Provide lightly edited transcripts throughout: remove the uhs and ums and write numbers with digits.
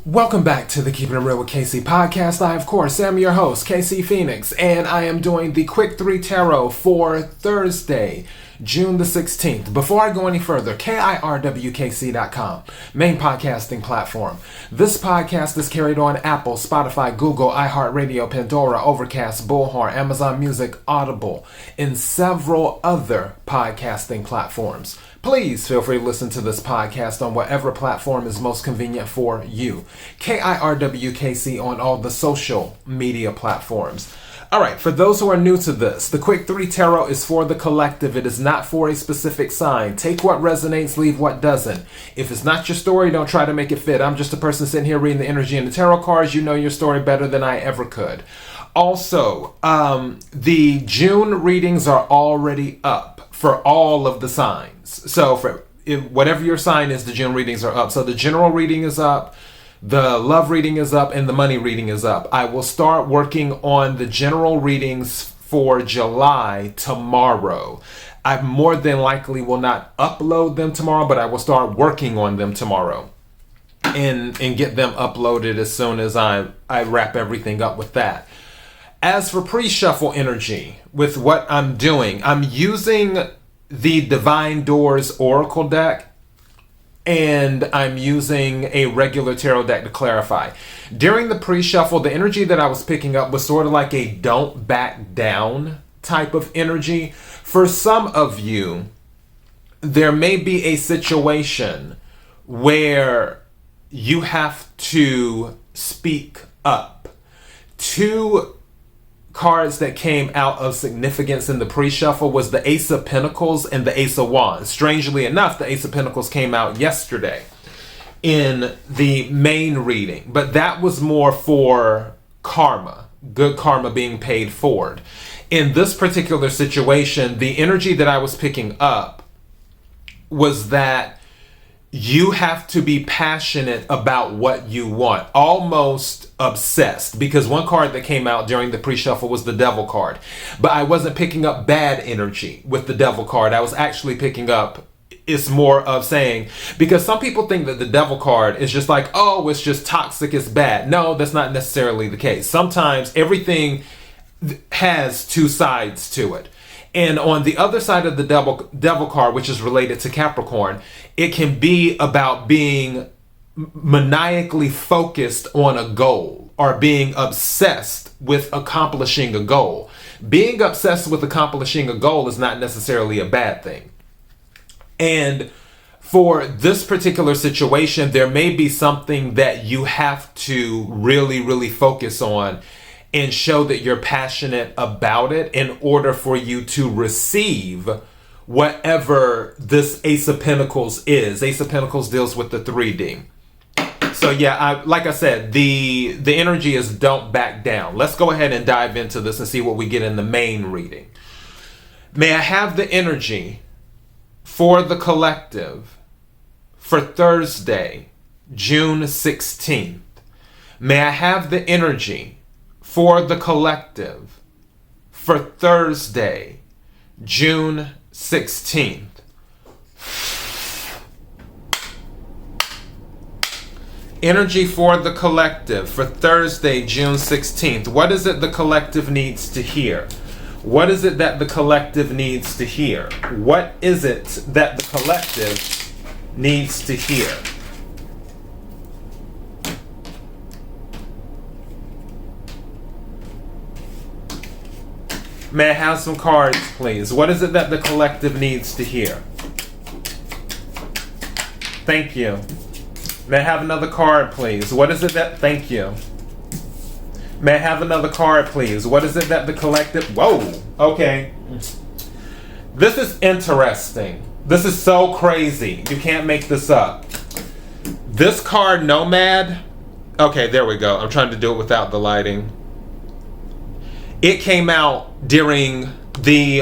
Welcome back to the Keeping It Real with KC podcast. I, of course, am your host, KC Phoenix, and I am doing the Quick 3 Tarot for Thursday, June the 16th. Before I go any further, KIRWKC.com, main podcasting platform. This podcast is carried on Apple, Spotify, Google, iHeartRadio, Pandora, Overcast, Bullhorn, Amazon Music, Audible, and several other podcasting platforms. Please feel free to listen to this podcast on whatever platform is most convenient for you. KIRWKC on all the social media platforms. Alright, for those who are new to this, the Quick 3 Tarot is for the collective. It is not for a specific sign. Take what resonates, leave what doesn't. If it's not your story, don't try to make it fit. I'm just a person sitting here reading the energy and the tarot cards. You know your story better than I ever could. Also, the June readings are already up for all of the signs. So for whatever your sign is, the June readings are up. So the general reading is up, the love reading is up, and the money reading is up. I will start working on the general readings for July tomorrow. I more than likely will not upload them tomorrow, but I will start working on them tomorrow and get them uploaded as soon as I wrap everything up with that. As for pre-shuffle energy, with what I'm doing, I'm using the Divine Doors Oracle deck, and I'm using a regular tarot deck to clarify. During the pre-shuffle, the energy that I was picking up was sort of like a don't back down type of energy. For some of you, there may be a situation where you have to speak up. Two cards that came out of significance in the pre-shuffle was the Ace of Pentacles and the Ace of Wands. Strangely enough, the Ace of Pentacles came out yesterday in the main reading, but that was more for karma, good karma being paid forward. In this particular situation, the energy that I was picking up was that you have to be passionate about what you want, almost obsessed, because one card that came out during the pre-shuffle was the Devil card. But I wasn't picking up bad energy with the Devil card. I was actually picking up, it's more of saying, because some people think that the Devil card is just like, oh, it's just toxic, it's bad. No, that's not necessarily the case. Sometimes everything has two sides to it. And on the other side of the devil card, which is related to Capricorn, it can be about being maniacally focused on a goal or being obsessed with accomplishing a goal. Being obsessed with accomplishing a goal is not necessarily a bad thing. And for this particular situation, there may be something that you have to really, really focus on and show that you're passionate about it in order for you to receive whatever this Ace of Pentacles is. Ace of Pentacles deals with the 3D. So yeah, like I said, the energy is don't back down. Let's go ahead and dive into this and see what we get in the main reading. May I have the energy for the collective for Thursday, June 16th. May I have the energy for the collective for Thursday, June 16th. Energy for the collective for Thursday, June 16th. What is it the collective needs to hear? What is it that the collective needs to hear? What is it that the collective needs to hear? May I have some cards, please? What is it that the collective needs to hear? Thank you. May I have another card, please? What is it that... Thank you. May I have another card, please? What is it that the collective... Whoa! Okay. This is interesting. This is so crazy. You can't make this up. This card, Nomad... Okay, there we go. I'm trying to do it without the lighting. It came out during the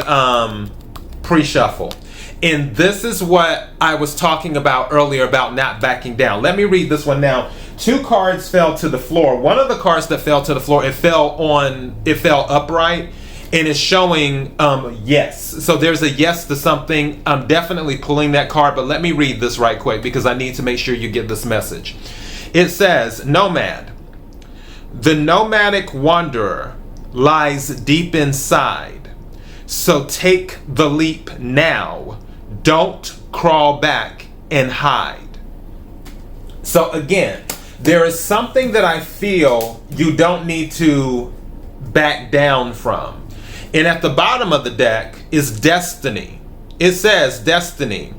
pre-shuffle. And this is what I was talking about earlier about not backing down. Let me read this one now. Two cards fell to the floor. One of the cards that fell to the floor, it fell upright, and it's showing yes. So there's a yes to something. I'm definitely pulling that card, but let me read this right quick because I need to make sure you get this message. It says, nomad. The nomadic wanderer lies deep inside. So take the leap now. Don't crawl back and hide. So again, there is something that I feel you don't need to back down from. And at the bottom of the deck is destiny. It says destiny.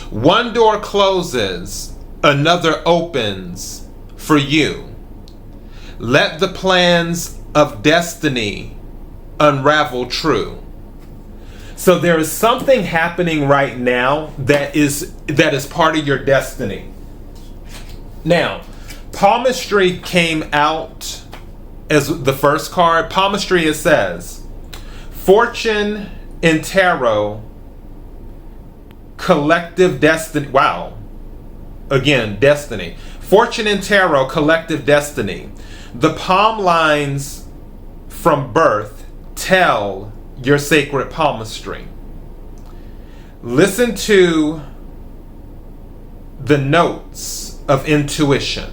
One door closes, another opens for you. Let the plans of destiny unravel true. So there is something happening right now that is part of your destiny. Now, palmistry came out as the first card. Palmistry, it says, fortune in tarot, collective destiny. Wow. Again, destiny. Fortune in tarot, collective destiny. The palm lines from birth tell your sacred palmistry. Listen to the notes of intuition,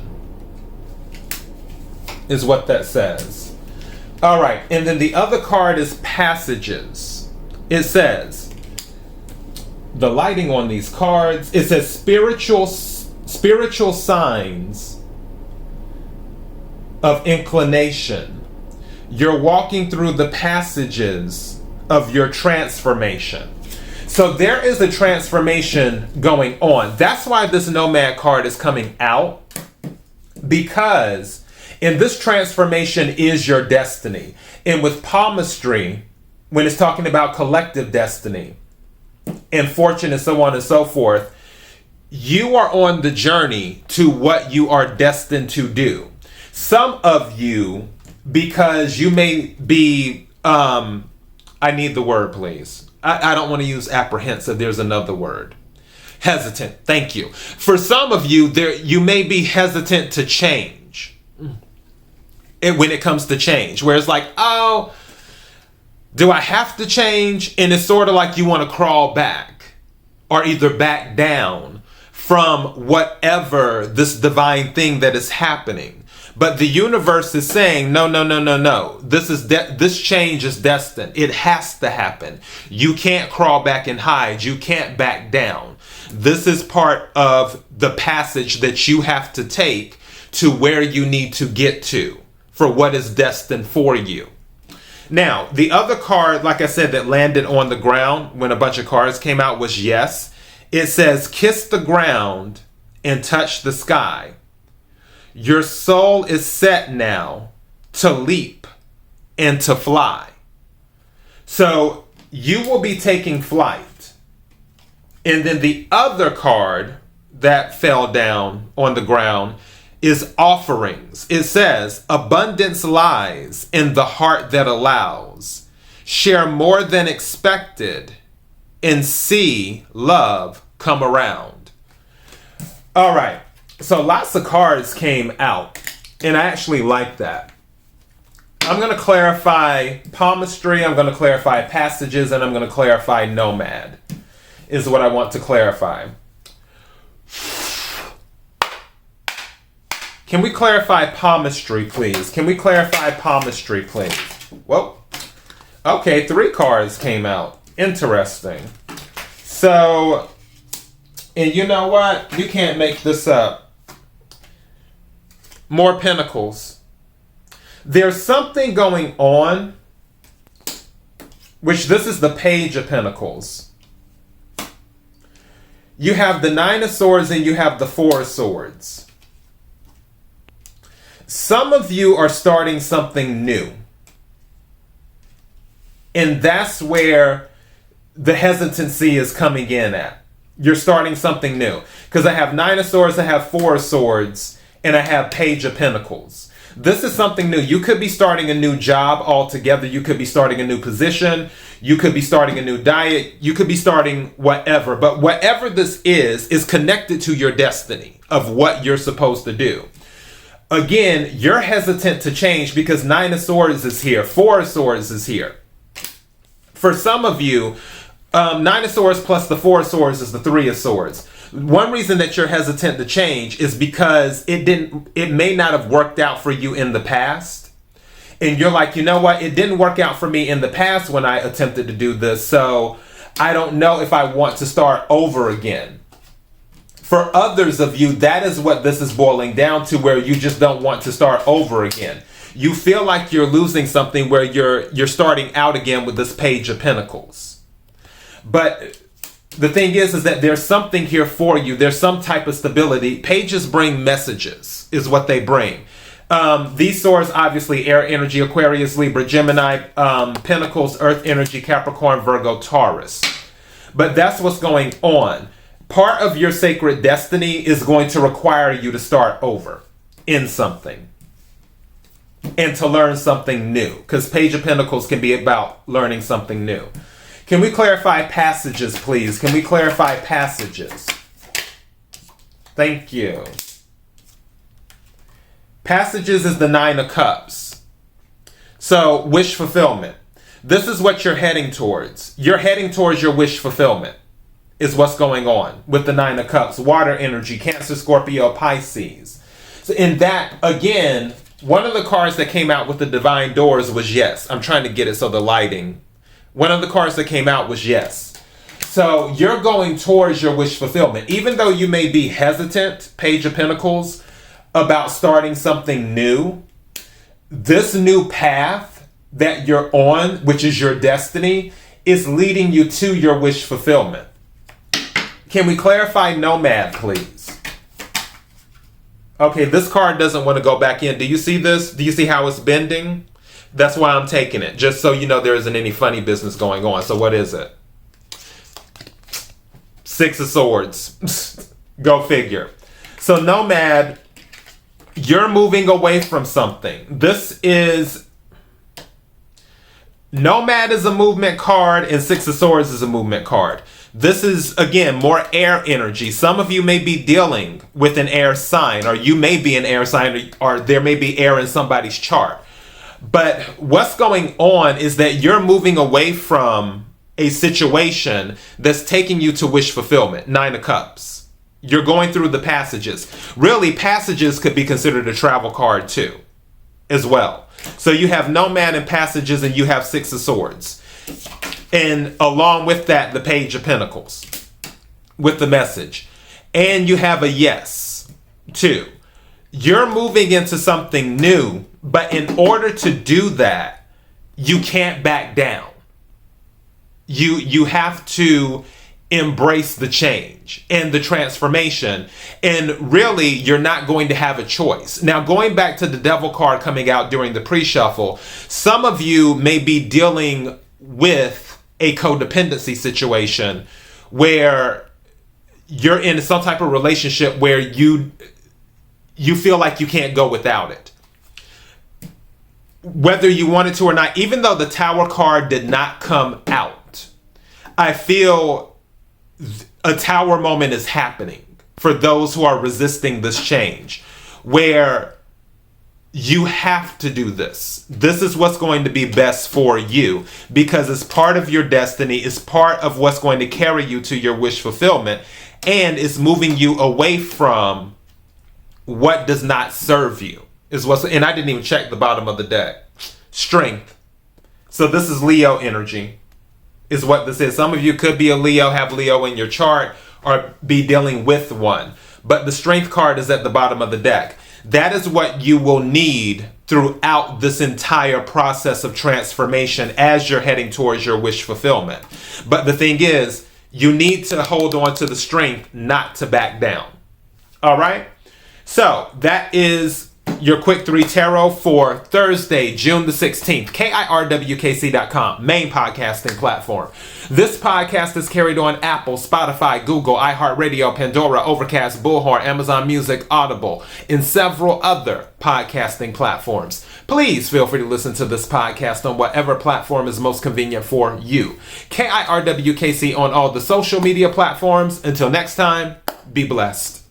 is what that says. All right, and then the other card is passages. It says, the lighting on these cards, it says spiritual signs of inclination. You're walking through the passages of your transformation. So there is a transformation going on. That's why this nomad card is coming out, because in this transformation is your destiny. And with palmistry, when it's talking about collective destiny and fortune and so on and so forth, you are on the journey to what you are destined to do. Some of you, because you may be, I need the word, please. I don't want to use apprehensive. There's another word. Hesitant. Thank you. For some of you, you may be hesitant to change. When it comes to change, where it's like, oh, do I have to change? And it's sort of like you want to crawl back or either back down from whatever this divine thing that is happening. But the universe is saying, no. This change is destined. It has to happen. You can't crawl back and hide. You can't back down. This is part of the passage that you have to take to where you need to get to for what is destined for you. Now, the other card, like I said, that landed on the ground when a bunch of cards came out was yes. It says, kiss the ground and touch the sky. Your soul is set now to leap and to fly. So you will be taking flight. And then the other card that fell down on the ground is offerings. It says, abundance lies in the heart that allows. Share more than expected and see love come around. All right. So lots of cards came out, and I actually like that. I'm going to clarify palmistry, I'm going to clarify passages, and I'm going to clarify nomad, is what I want to clarify. Can we clarify palmistry, please? Can we clarify palmistry, please? Well, okay, 3 cards came out. Interesting. So, and you know what? You can't make this up. More pentacles. There's something going on, which this is the Page of Pentacles. You have the 9 of Swords and you have the 4 of Swords. Some of you are starting something new. And that's where the hesitancy is coming in at. You're starting something new. Because I have 9 of Swords, I have 4 of Swords, and I have Page of Pentacles. This is something new. You could be starting a new job altogether. You could be starting a new position. You could be starting a new diet. You could be starting whatever. But whatever this is connected to your destiny of what you're supposed to do. Again, you're hesitant to change because 9 of Swords is here. 4 of Swords is here. For some of you, 9 of Swords plus the 4 of Swords is the 3 of Swords. One reason that you're hesitant to change is because it may not have worked out for you in the past. And you're like, you know what? It didn't work out for me in the past when I attempted to do this. So I don't know if I want to start over again. For others of you, that is what this is boiling down to, where you just don't want to start over again. You feel like you're losing something where you're starting out again with this Page of Pentacles. But the thing is that there's something here for you. There's some type of stability. Pages bring messages, is what they bring. These swords, obviously, air energy, Aquarius, Libra, Gemini, Pentacles, earth energy, Capricorn, Virgo, Taurus. But that's what's going on. Part of your sacred destiny is going to require you to start over in something and to learn something new, because Page of Pentacles can be about learning something new. Can we clarify passages, please? Can we clarify passages? Thank you. Passages is the 9 of Cups. So, wish fulfillment. This is what you're heading towards. You're heading towards your wish fulfillment, is what's going on with the 9 of Cups. Water energy, Cancer, Scorpio, Pisces. So in that, again, one of the cards that came out with the Divine Doors was yes. I'm trying to get it so the lighting. One of the cards that came out was yes. So you're going towards your wish fulfillment. Even though you may be hesitant, Page of Pentacles, about starting something new, this new path that you're on, which is your destiny, is leading you to your wish fulfillment. Can we clarify nomad, please? Okay, this card doesn't want to go back in. Do you see this? Do you see how it's bending? That's why I'm taking it, just so you know there isn't any funny business going on. So what is it? 6 of Swords. Go figure. So nomad, you're moving away from something. This is... Nomad is a movement card and 6 of Swords is a movement card. This is, again, more air energy. Some of you may be dealing with an air sign, or you may be an air sign, or there may be air in somebody's chart. But what's going on is that you're moving away from a situation that's taking you to wish fulfillment. 9 of Cups. You're going through the passages. Really, passages could be considered a travel card too, as well. So you have nomad and passages, and you have 6 of Swords. And along with that, the Page of Pentacles with the message. And you have a yes, too. You're moving into something new, but in order to do that, you can't back down. You have to embrace the change and the transformation. And really, you're not going to have a choice. Now, going back to the Devil card coming out during the pre-shuffle, some of you may be dealing with a codependency situation where you're in some type of relationship where you feel like you can't go without it. Whether you wanted to or not, even though the Tower card did not come out, I feel a Tower moment is happening for those who are resisting this change, where you have to do this. This is what's going to be best for you, because it's part of your destiny. It's part of what's going to carry you to your wish fulfillment, and it's moving you away from what does not serve you. And I didn't even check the bottom of the deck. Strength. So this is Leo energy, is what this is. Some of you could be a Leo, have Leo in your chart, or be dealing with one. But the Strength card is at the bottom of the deck. That is what you will need throughout this entire process of transformation as you're heading towards your wish fulfillment. But the thing is, you need to hold on to the strength not to back down. All right? So that is your Quick 3 Tarot for Thursday, June the 16th. KIRWKC.com, main podcasting platform. This podcast is carried on Apple, Spotify, Google, iHeartRadio, Pandora, Overcast, Bullhorn, Amazon Music, Audible, and several other podcasting platforms. Please feel free to listen to this podcast on whatever platform is most convenient for you. KIRWKC on all the social media platforms. Until next time, be blessed.